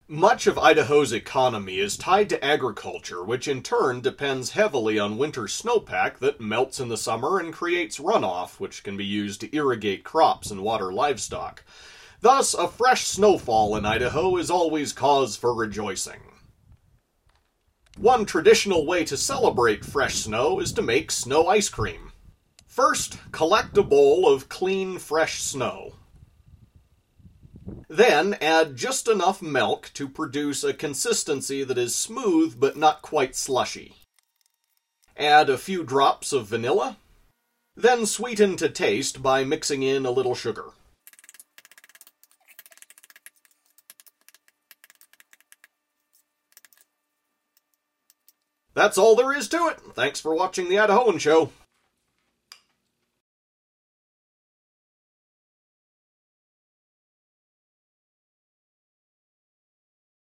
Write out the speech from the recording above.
Much of Idaho's economy is tied to agriculture, which in turn depends heavily on winter snowpack that melts in the summer and creates runoff, which can be used to irrigate crops and water livestock. Thus, a fresh snowfall in Idaho is always cause for rejoicing. One traditional way to celebrate fresh snow is to make snow ice cream. First, collect a bowl of clean, fresh snow. Then add just enough milk to produce a consistency that is smooth but not quite slushy. Add a few drops of vanilla. Then sweeten to taste by mixing in a little sugar. That's all there is to it. Thanks for watching the Idahoan Show.